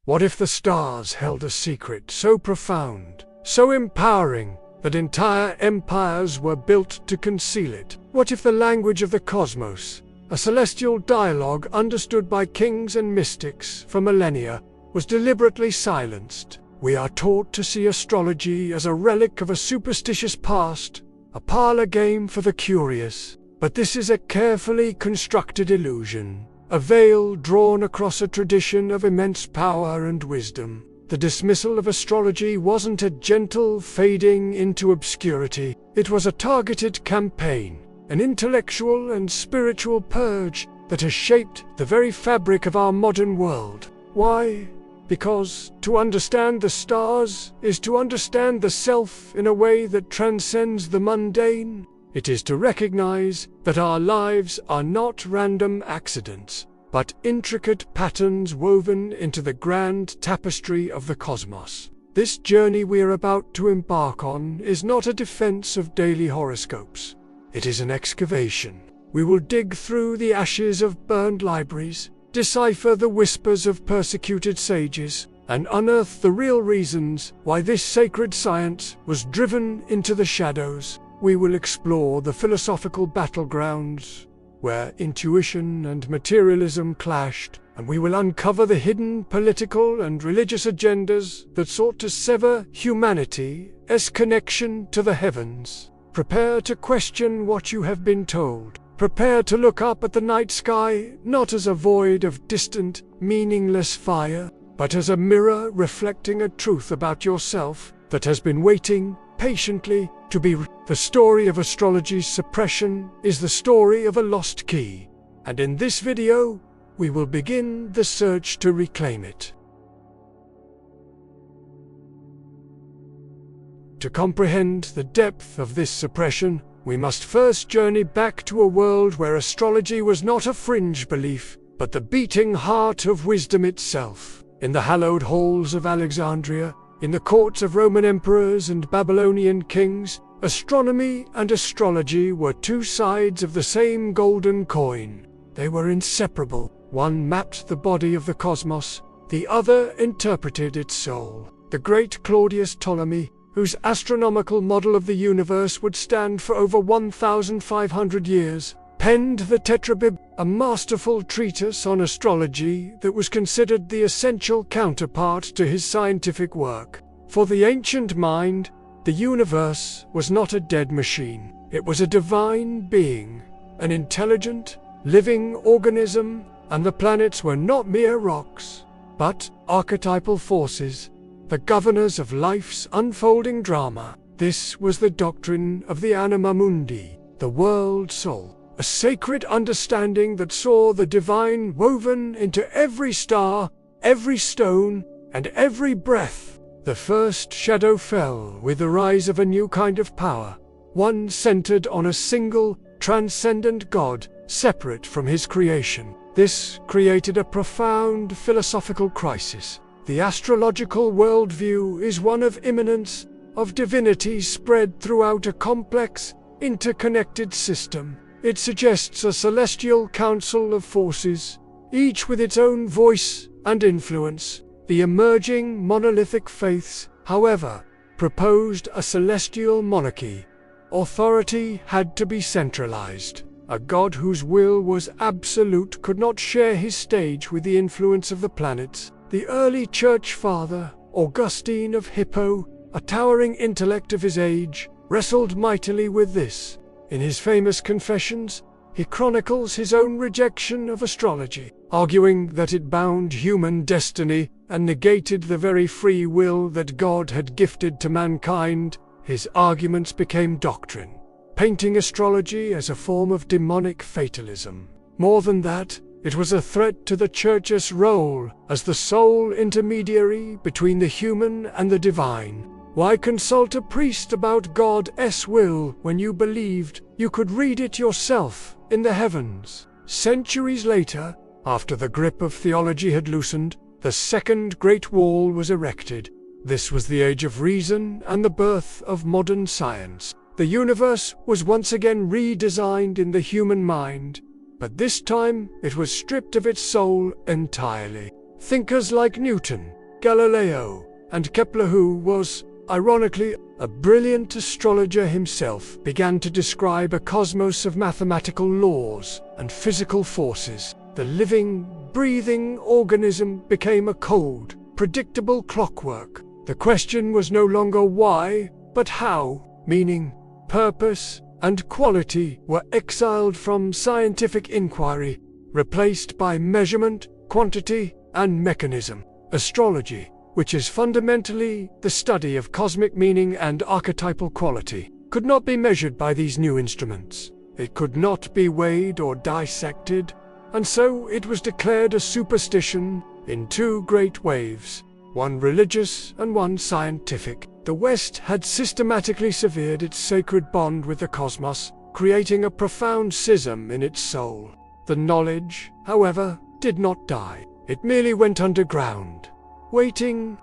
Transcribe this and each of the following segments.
What if the stars held a secret so profound, so empowering, that entire empires were built to conceal it? What if the language of the cosmos, a celestial dialogue understood by kings and mystics for millennia, was deliberately silenced? We are taught to see astrology as a relic of a superstitious past, a parlor game for the curious. But this is a carefully constructed illusion, a veil drawn across a tradition of immense power and wisdom. The dismissal of astrology wasn't a gentle fading into obscurity. It was a targeted campaign, an intellectual and spiritual purge that has shaped the very fabric of our modern world. Why? Because to understand the stars is to understand the self in a way that transcends the mundane. It is to recognize that our lives are not random accidents, but intricate patterns woven into the grand tapestry of the cosmos. This journey we are about to embark on is not a defense of daily horoscopes. It is an excavation. We will dig through the ashes of burned libraries, decipher the whispers of persecuted sages, and unearth the real reasons why this sacred science was driven into the shadows. We will explore the philosophical battlegrounds where intuition and materialism clashed, and we will uncover the hidden political and religious agendas that sought to sever humanity's connection to the heavens. Prepare to question what you have been told. Prepare to look up at the night sky not as a void of distant, meaningless fire, but as a mirror reflecting a truth about yourself that has been waiting patiently to be. The story of astrology's suppression is the story of a lost key, and in this video, we will begin the search to reclaim it. To comprehend the depth of this suppression, we must first journey back to a world where astrology was not a fringe belief, but the beating heart of wisdom itself. In the hallowed halls of Alexandria, in the courts of Roman emperors and Babylonian kings, astronomy and astrology were two sides of the same golden coin. They were inseparable. One mapped the body of the cosmos, the other interpreted its soul. The great Claudius Ptolemy, whose astronomical model of the universe would stand for over 1,500 years, penned the Tetrabib, a masterful treatise on astrology that was considered the essential counterpart to his scientific work. For the ancient mind, the universe was not a dead machine. It was a divine being, an intelligent, living organism, and the planets were not mere rocks, but archetypal forces, the governors of life's unfolding drama. This was the doctrine of the Anima Mundi, the world soul, a sacred understanding that saw the divine woven into every star, every stone, and every breath. The first shadow fell with the rise of a new kind of power, one centered on a single, transcendent God, separate from his creation. This created a profound philosophical crisis. The astrological worldview is one of immanence, of divinity spread throughout a complex, interconnected system. It suggests a celestial council of forces, each with its own voice and influence. The emerging monolithic faiths, however, proposed a celestial monarchy. Authority had to be centralized. A god whose will was absolute could not share his stage with the influence of the planets. The early church father, Augustine of Hippo, a towering intellect of his age, wrestled mightily with this. In his famous Confessions, he chronicles his own rejection of astrology, arguing that it bound human destiny and negated the very free will that God had gifted to mankind. His arguments became doctrine, painting astrology as a form of demonic fatalism. More than that, it was a threat to the Church's role as the sole intermediary between the human and the divine. Why consult a priest about God's will when you believed you could read it yourself in the heavens? Centuries later, after the grip of theology had loosened, the Second Great Wall was erected. This was the age of reason and the birth of modern science. The universe was once again redesigned in the human mind, but this time it was stripped of its soul entirely. Thinkers like Newton, Galileo, and Kepler, who was, ironically, a brilliant astrologer himself, began to describe a cosmos of mathematical laws and physical forces. The living, breathing organism became a cold, predictable clockwork. The question was no longer why, but how. Meaning, purpose, and quality were exiled from scientific inquiry, replaced by measurement, quantity, and mechanism. Astrology, which is fundamentally the study of cosmic meaning and archetypal quality, could not be measured by these new instruments. It could not be weighed or dissected, and so it was declared a superstition in two great waves, one religious and one scientific. The West had systematically severed its sacred bond with the cosmos, creating a profound schism in its soul. The knowledge, however, did not die. It merely went underground, waiting.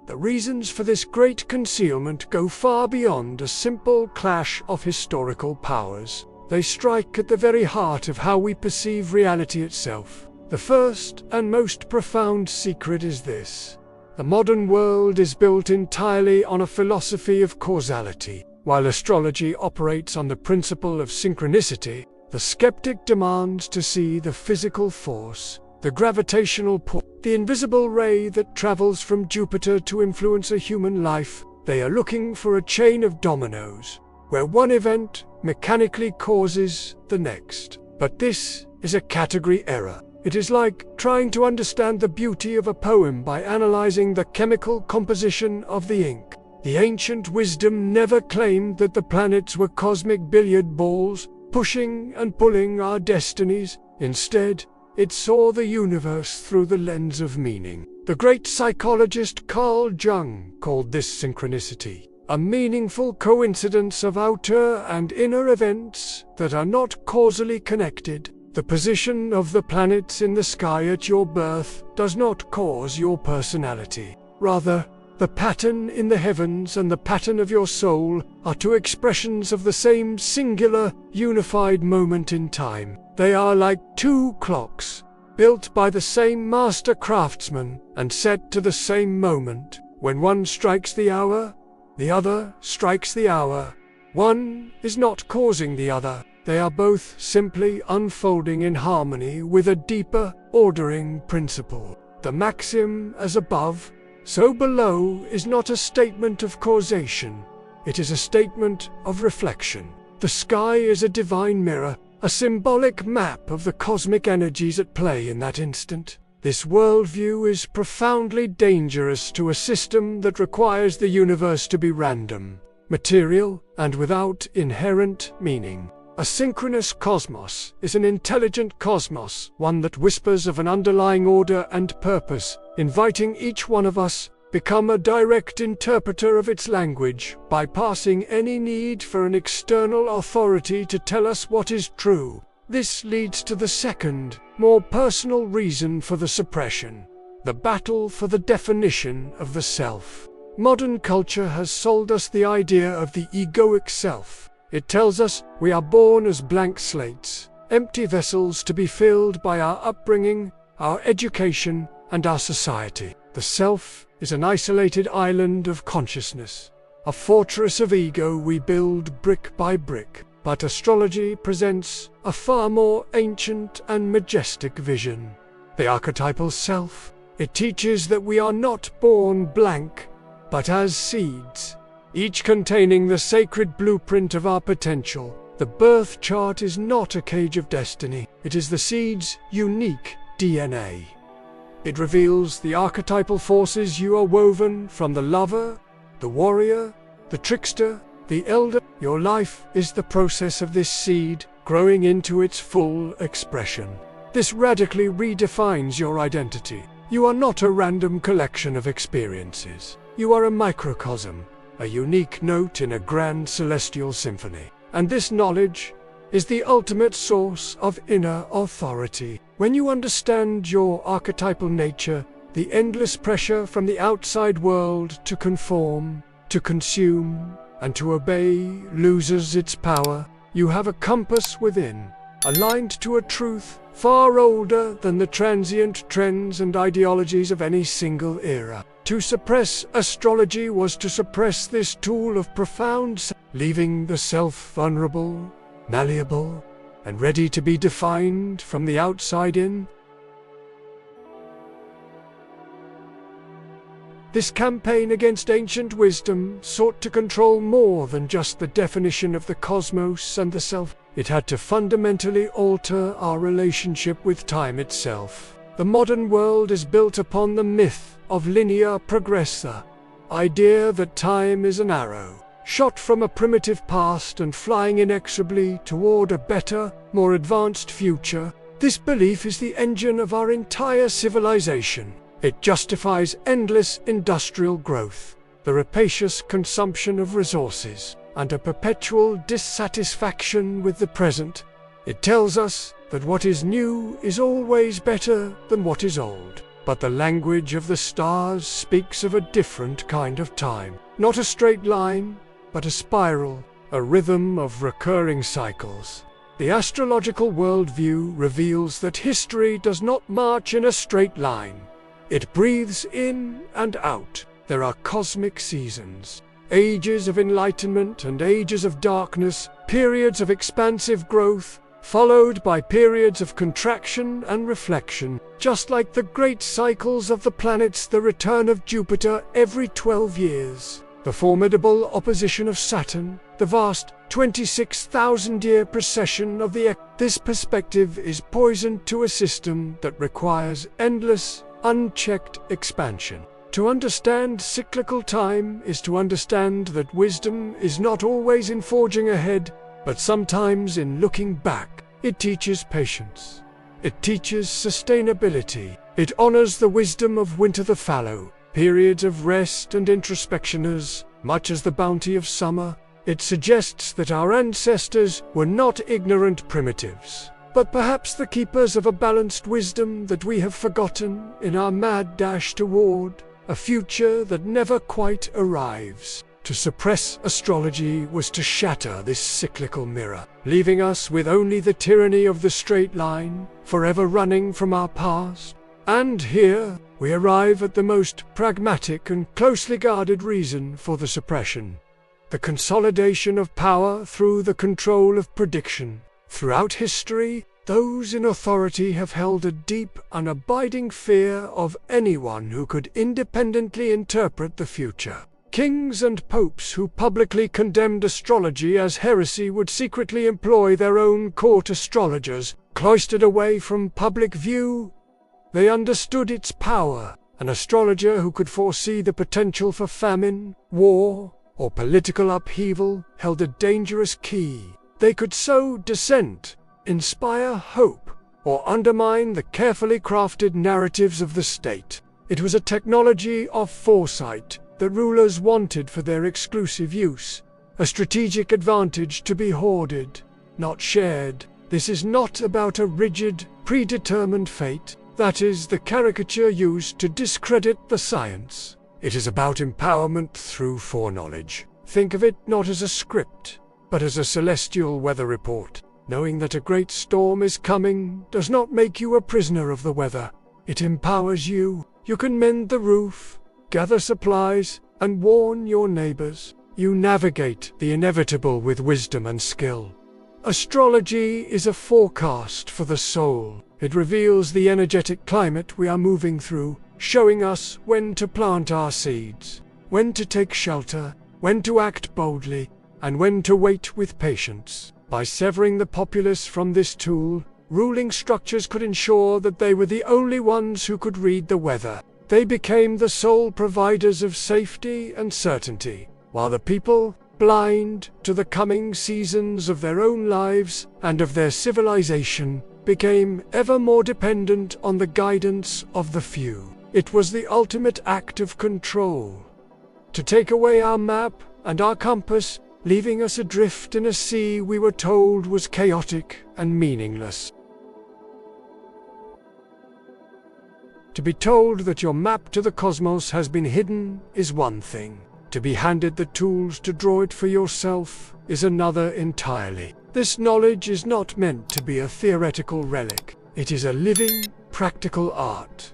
The reasons for this great concealment go far beyond a simple clash of historical powers. They strike at the very heart of how we perceive reality itself. The first and most profound secret is this: the modern world is built entirely on a philosophy of causality. While astrology operates on the principle of synchronicity, the skeptic demands to see the physical force, the gravitational pull, the invisible ray that travels from Jupiter to influence a human life. They are looking for a chain of dominoes, where one event mechanically causes the next. But this is a category error. It is like trying to understand the beauty of a poem by analyzing the chemical composition of the ink. The ancient wisdom never claimed that the planets were cosmic billiard balls, pushing and pulling our destinies. Instead, it saw the universe through the lens of meaning. The great psychologist Carl Jung called this synchronicity a meaningful coincidence of outer and inner events that are not causally connected. The position of the planets in the sky at your birth does not cause your personality. Rather, the pattern in the heavens and the pattern of your soul are two expressions of the same singular, unified moment in time. They are like two clocks, built by the same master craftsman and set to the same moment. When one strikes the hour, the other strikes the hour. One is not causing the other. They are both simply unfolding in harmony with a deeper, ordering principle. The maxim "as above, so below" is not a statement of causation. It is a statement of reflection. The sky is a divine mirror, a symbolic map of the cosmic energies at play in that instant. This worldview is profoundly dangerous to a system that requires the universe to be random, material, and without inherent meaning. A synchronous cosmos is an intelligent cosmos, one that whispers of an underlying order and purpose, inviting each one of us become a direct interpreter of its language, bypassing any need for an external authority to tell us what is true. This leads to the second, more personal reason for the suppression: the battle for the definition of the self. Modern culture has sold us the idea of the egoic self. It tells us we are born as blank slates, empty vessels to be filled by our upbringing, our education, and our society. The self is an isolated island of consciousness, a fortress of ego we build brick by brick. But astrology presents a far more ancient and majestic vision: the archetypal self. It teaches that we are not born blank, but as seeds, each containing the sacred blueprint of our potential. The birth chart is not a cage of destiny. It is the seed's unique DNA. It reveals the archetypal forces you are woven from: the lover, the warrior, the trickster, the elder. Your life is the process of this seed growing into its full expression. This radically redefines your identity. You are not a random collection of experiences. You are a microcosm, a unique note in a grand celestial symphony. And this knowledge is the ultimate source of inner authority. When you understand your archetypal nature, the endless pressure from the outside world to conform, to consume, and to obey loses its power. You have a compass within, aligned to a truth far older than the transient trends and ideologies of any single era. To suppress astrology was to suppress this tool of profound, leaving the self vulnerable, malleable, and ready to be defined from the outside in. This campaign against ancient wisdom sought to control more than just the definition of the cosmos and the self. It had to fundamentally alter our relationship with time itself. The modern world is built upon the myth of linear progressor, idea that time is an arrow, shot from a primitive past and flying inexorably toward a better, more advanced future. This belief is the engine of our entire civilization. It justifies endless industrial growth, the rapacious consumption of resources, and a perpetual dissatisfaction with the present. It tells us that what is new is always better than what is old. But the language of the stars speaks of a different kind of time. Not a straight line, but a spiral, a rhythm of recurring cycles. The astrological worldview reveals that history does not march in a straight line. It breathes in and out. There are cosmic seasons, ages of enlightenment and ages of darkness, periods of expansive growth, followed by periods of contraction and reflection, just like the great cycles of the planets, the return of Jupiter every 12 years, the formidable opposition of Saturn, the vast 26,000-year precession of the This perspective is poison to a system that requires endless, unchecked expansion. To understand cyclical time is to understand that wisdom is not always in forging ahead, but sometimes in looking back. It teaches patience. It teaches sustainability. It honors the wisdom of winter the fallow, periods of rest and introspection as much as the bounty of summer. It suggests that our ancestors were not ignorant primitives, but perhaps the keepers of a balanced wisdom that we have forgotten in our mad dash toward a future that never quite arrives. To suppress astrology was to shatter this cyclical mirror, leaving us with only the tyranny of the straight line, forever running from our past. And here we arrive at the most pragmatic and closely guarded reason for the suppression: the consolidation of power through the control of prediction. Throughout history, those in authority have held a deep, unabiding fear of anyone who could independently interpret the future. Kings and popes who publicly condemned astrology as heresy would secretly employ their own court astrologers, cloistered away from public view. They understood its power. An astrologer who could foresee the potential for famine, war, or political upheaval held a dangerous key. They could sow dissent, inspire hope, or undermine the carefully crafted narratives of the state. It was a technology of foresight that rulers wanted for their exclusive use, a strategic advantage to be hoarded, not shared. This is not about a rigid, predetermined fate. That is the caricature used to discredit the science. It is about empowerment through foreknowledge. Think of it not as a script, but as a celestial weather report. Knowing that a great storm is coming does not make you a prisoner of the weather. It empowers you. You can mend the roof, gather supplies, and warn your neighbors. You navigate the inevitable with wisdom and skill. Astrology is a forecast for the soul. It reveals the energetic climate we are moving through, showing us when to plant our seeds, when to take shelter, when to act boldly, and when to wait with patience. By severing the populace from this tool, ruling structures could ensure that they were the only ones who could read the weather. They became the sole providers of safety and certainty, while the people, blind to the coming seasons of their own lives and of their civilization, became ever more dependent on the guidance of the few. It was the ultimate act of control. To take away our map and our compass, leaving us adrift in a sea we were told was chaotic and meaningless. To be told that your map to the cosmos has been hidden is one thing. To be handed the tools to draw it for yourself is another entirely. This knowledge is not meant to be a theoretical relic. It is a living, practical art.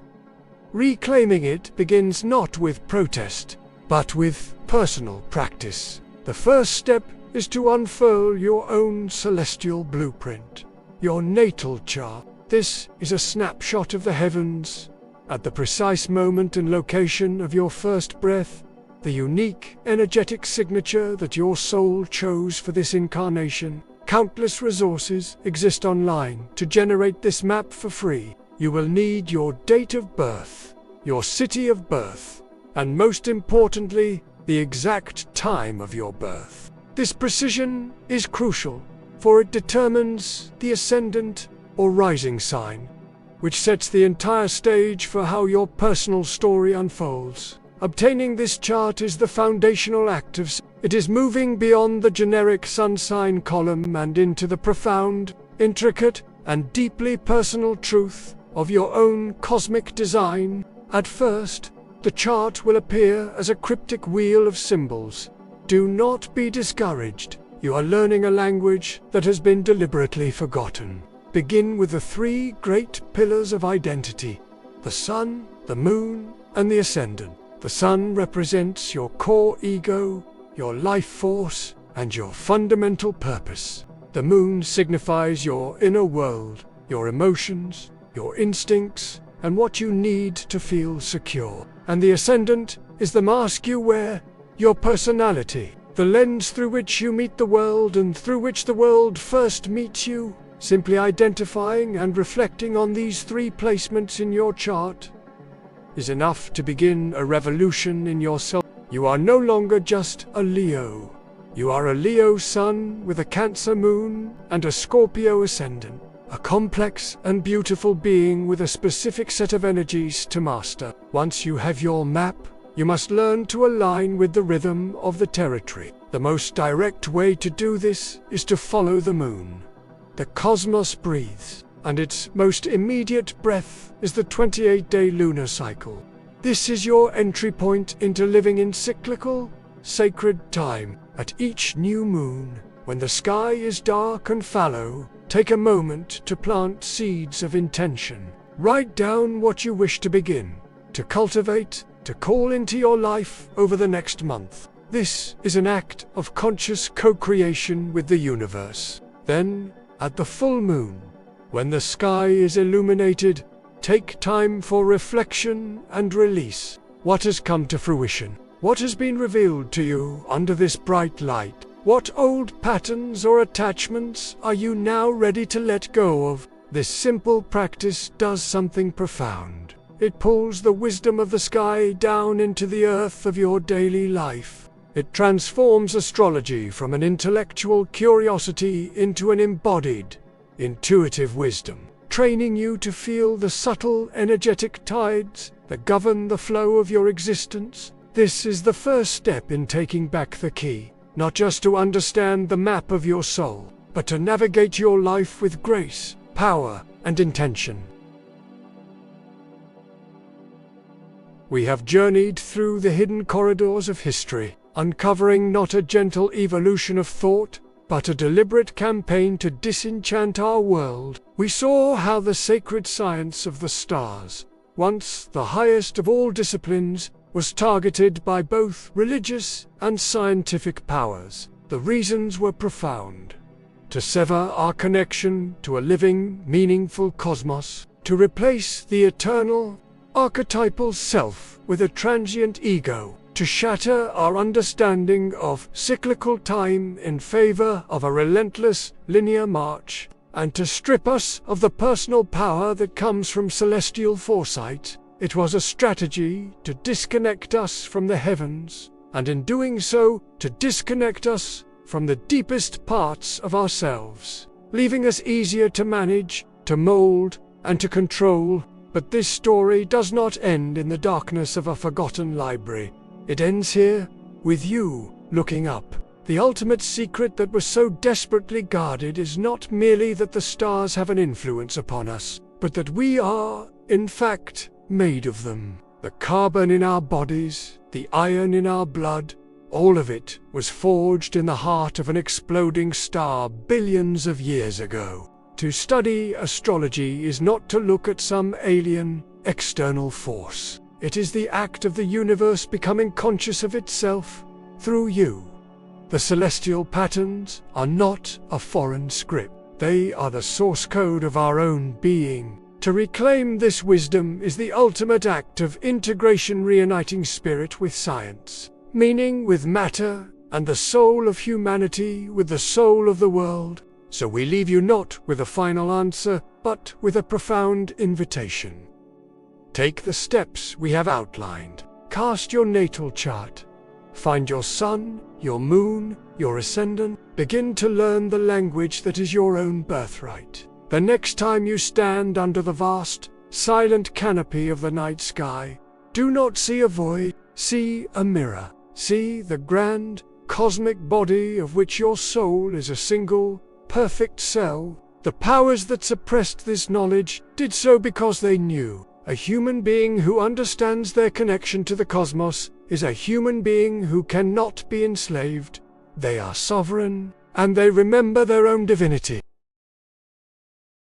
Reclaiming it begins not with protest, but with personal practice. The first step is to unfurl your own celestial blueprint, your natal chart. This is a snapshot of the heavens, at the precise moment and location of your first breath, the unique, energetic signature that your soul chose for this incarnation. Countless resources exist online to generate this map for free. You will need your date of birth, your city of birth, and most importantly, the exact time of your birth. This precision is crucial, for it determines the ascendant or rising sign, which sets the entire stage for how your personal story unfolds. Obtaining this chart is the foundational act of it is moving beyond the generic sun sign column and into the profound, intricate, and deeply personal truth of your own cosmic design. At first, the chart will appear as a cryptic wheel of symbols. Do not be discouraged. You are learning a language that has been deliberately forgotten. Begin with the three great pillars of identity: the sun, the moon, and the ascendant. The sun represents your core ego, your life force, and your fundamental purpose. The moon signifies your inner world, your emotions, your instincts, and what you need to feel secure. And the ascendant is the mask you wear, your personality, the lens through which you meet the world and through which the world first meets you. Simply identifying and reflecting on these three placements in your chart is enough to begin a revolution in yourself. You are no longer just a Leo. You are a Leo sun with a Cancer moon and a Scorpio ascendant, a complex and beautiful being with a specific set of energies to master. Once you have your map, you must learn to align with the rhythm of the territory. The most direct way to do this is to follow the moon. The cosmos breathes, and its most immediate breath is the 28-day lunar cycle. This is your entry point into living in cyclical, sacred time. At each new moon, when the sky is dark and fallow, take a moment to plant seeds of intention. Write down what you wish to begin, to cultivate, to call into your life over the next month. This is an act of conscious co-creation with the universe. Then, at the full moon, when the sky is illuminated, take time for reflection and release. What has come to fruition? What has been revealed to you under this bright light? What old patterns or attachments are you now ready to let go of? This simple practice does something profound. It pulls the wisdom of the sky down into the earth of your daily life. It transforms astrology from an intellectual curiosity into an embodied, intuitive wisdom, training you to feel the subtle energetic tides that govern the flow of your existence. This is the first step in taking back the key, not just to understand the map of your soul, but to navigate your life with grace, power, and intention. We have journeyed through the hidden corridors of history, uncovering not a gentle evolution of thought, but a deliberate campaign to disenchant our world. We saw how the sacred science of the stars, once the highest of all disciplines, was targeted by both religious and scientific powers. The reasons were profound: to sever our connection to a living, meaningful cosmos, to replace the eternal, archetypal self with a transient ego, to shatter our understanding of cyclical time in favor of a relentless, linear march, and to strip us of the personal power that comes from celestial foresight. It was a strategy to disconnect us from the heavens, and in doing so, to disconnect us from the deepest parts of ourselves, leaving us easier to manage, to mold, and to control. But this story does not end in the darkness of a forgotten library. It ends here, with you, looking up. The ultimate secret that was so desperately guarded is not merely that the stars have an influence upon us, but that we are, in fact, made of them. The carbon in our bodies, the iron in our blood, All of it was forged in the heart of an exploding star billions of years ago. To study astrology is not to look at some alien, external force. It is the act of the universe becoming conscious of itself through you. The celestial patterns are not a foreign script. They are the source code of our own being. To reclaim this wisdom is the ultimate act of integration, reuniting spirit with science, meaning with matter, and the soul of humanity with the soul of the world. So we leave you not with a final answer, but with a profound invitation. Take the steps we have outlined. Cast your natal chart. Find your sun, your moon, your ascendant. Begin to learn the language that is your own birthright. The next time you stand under the vast, silent canopy of the night sky, do not see a void, see a mirror. See the grand, cosmic body of which your soul is a single, perfect cell. The powers that suppressed this knowledge did so because they knew. A human being who understands their connection to the cosmos is a human being who cannot be enslaved. They are sovereign, and they remember their own divinity.